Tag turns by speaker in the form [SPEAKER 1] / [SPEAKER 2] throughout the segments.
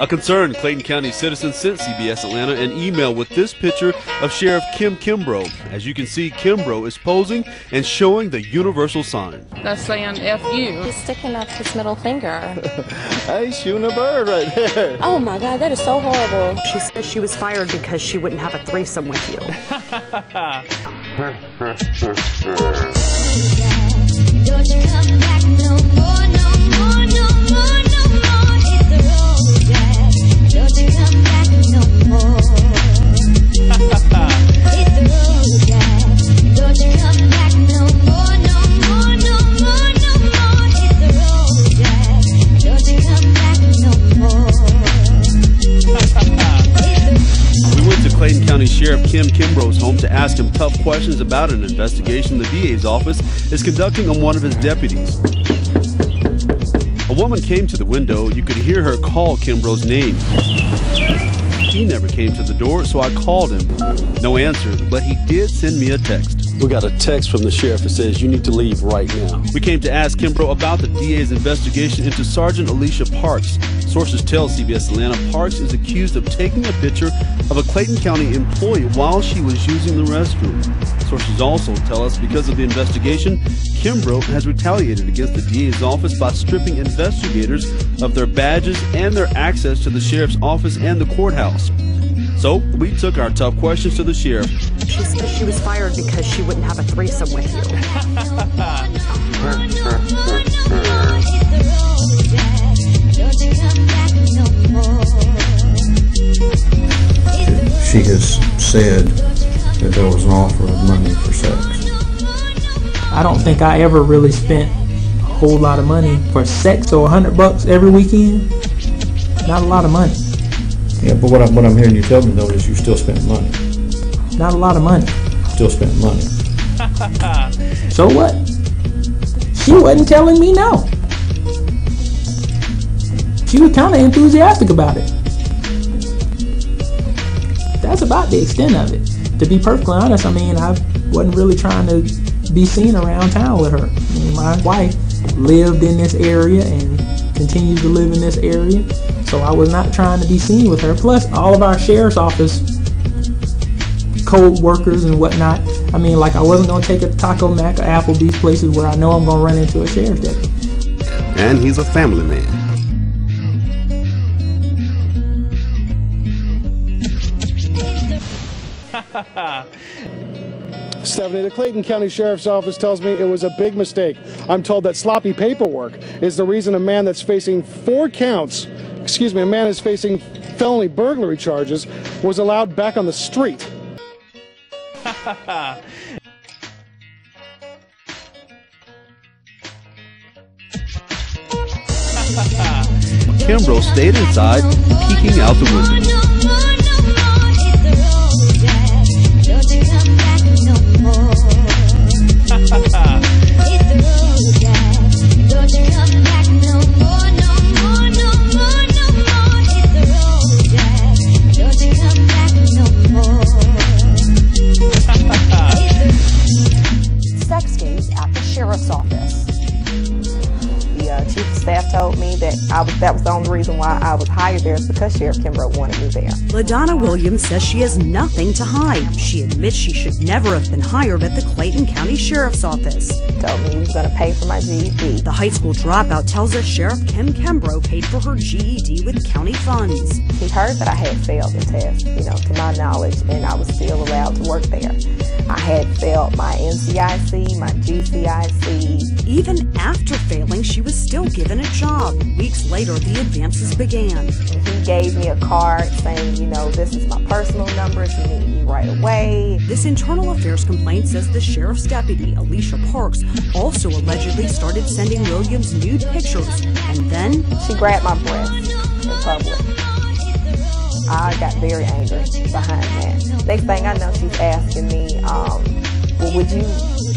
[SPEAKER 1] A concerned Clayton County citizen sent CBS Atlanta an email with this picture of Sheriff Kimbrough. As you can see, Kimbrough is posing and showing the universal sign.
[SPEAKER 2] That's saying F you.
[SPEAKER 3] He's sticking up his middle finger.
[SPEAKER 4] He's shooting a bird right there.
[SPEAKER 3] Oh my God, that is so horrible.
[SPEAKER 5] She says she was fired because she wouldn't have a threesome with you.
[SPEAKER 6] Don't you come back no more, no more, no more, no more. Hit the road, Jack. Don't you come back no more. Hit the road, Jack. Don't you come back no more, no more, no more, no more. Hit the road, Jack. Don't you come back no more.
[SPEAKER 1] We went to Clayton County Sheriff Kimbrough's home to ask him tough questions about an investigation the DA's office is conducting on one of his deputies. A woman came to the window. You could hear her call Kimbrough's name. He never came to the door, so I called him. No answer, but he did send me a text.
[SPEAKER 4] We got a text from the sheriff that says you need to leave right now.
[SPEAKER 1] We came to ask Kimbrough about the DA's investigation into Sergeant Alicia Parks. Sources tell CBS Atlanta Parks is accused of taking a picture of a Clayton County employee while she was using the restroom. Sources also tell us because of the investigation, Kimbrough has retaliated against the DA's office by stripping investigators of their badges and their access to the sheriff's office and the courthouse. So we took our tough questions to the sheriff.
[SPEAKER 5] She said she was fired because she wouldn't have a threesome with you.
[SPEAKER 7] She has said that there was an offer of money for sex.
[SPEAKER 8] I don't think I ever really spent a whole lot of money for sex, or $100 every weekend. Not a lot of money.
[SPEAKER 7] Yeah, but what I'm hearing you tell me though is you still spent money.
[SPEAKER 8] Not a lot of money.
[SPEAKER 7] Still spent money.
[SPEAKER 8] So what? She wasn't telling me no. She was kind of enthusiastic about it. That's about the extent of it. To be perfectly honest, I mean, I wasn't really trying to be seen around town with her. I mean, my wife lived in this area and continues to live in this area, so I was not trying to be seen with her. Plus, all of our sheriff's office co-workers and whatnot, I mean, like, I wasn't going to take her to Taco Mac or Applebee's, places where I know I'm going to run into a sheriff's deputy.
[SPEAKER 9] And he's a family man.
[SPEAKER 10] Stephanie, the Clayton County Sheriff's Office tells me it was a big mistake. I'm told that sloppy paperwork is the reason a man that's facing a man is facing felony burglary charges, was allowed back on the street.
[SPEAKER 1] Kimbrough stayed inside, peeking out the window.
[SPEAKER 3] Sex games at the sheriff's office. The chief of staff told me that that was the only reason why I was hired there, is because Sheriff Kimbrough wanted me there.
[SPEAKER 11] LaDonna Williams says she has nothing to hide. She admits she should never have been hired at the Clayton County Sheriff's Office.
[SPEAKER 3] Told me he was going to pay for my GED.
[SPEAKER 11] The high school dropout tells us Sheriff Kembrough paid for her GED with county funds.
[SPEAKER 3] He heard that I had failed the test, to my knowledge, and I was still allowed to work there. I had failed my NCIC, my GCIC.
[SPEAKER 11] Even after failing, she was still given a job. Weeks later, the advances began.
[SPEAKER 3] He gave me a card saying, this is my personal number if you need me right away.
[SPEAKER 11] This internal affairs complaint says the sheriff's deputy, Alicia Parks, also allegedly started sending Williams nude pictures, and then
[SPEAKER 3] she grabbed my breast in public. I got very angry behind that. Next thing I know, she's asking me, well, would you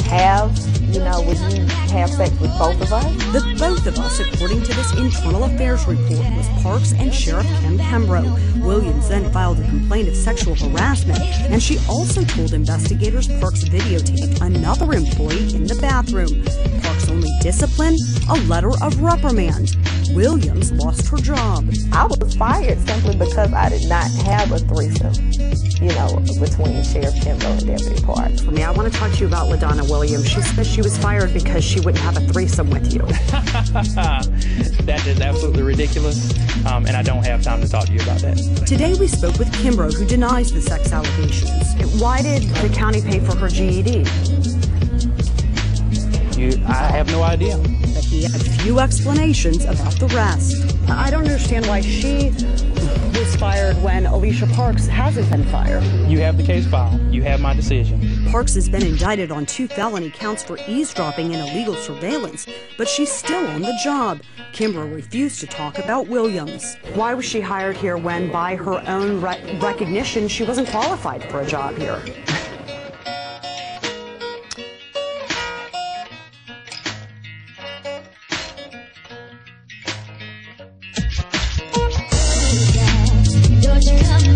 [SPEAKER 3] have you know, would you have sex with both of us?
[SPEAKER 11] The both of us, according to this internal affairs report, was Parks and Sheriff Kim Kembrough. Williams then filed a complaint of sexual harassment, and she also told investigators Parks videotaped another employee in the bathroom. Parks' only discipline? A letter of reprimand. Williams lost her job.
[SPEAKER 3] I was fired simply because I did not have a threesome, you know, between Sheriff Kimbrough and Deputy Parks.
[SPEAKER 5] I mean, I want to talk to you about LaDonna Williams. She said she was fired because she wouldn't have a threesome with you.
[SPEAKER 2] That is absolutely ridiculous, and I don't have time to talk to you about that.
[SPEAKER 11] Today we spoke with Kimbrough, who denies the sex allegations.
[SPEAKER 5] Why did the county pay for her GED?
[SPEAKER 2] I have no idea.
[SPEAKER 11] But he had few explanations about the rest.
[SPEAKER 5] I don't understand why she was fired when Alicia Parks hasn't been fired.
[SPEAKER 2] You have the case file. You have my decision.
[SPEAKER 11] Parks has been indicted on 2 felony counts for eavesdropping and illegal surveillance, but she's still on the job. Kimbrough refused to talk about Williams.
[SPEAKER 5] Why was she hired here when, by her own recognition, she wasn't qualified for a job here?
[SPEAKER 6] Don't you come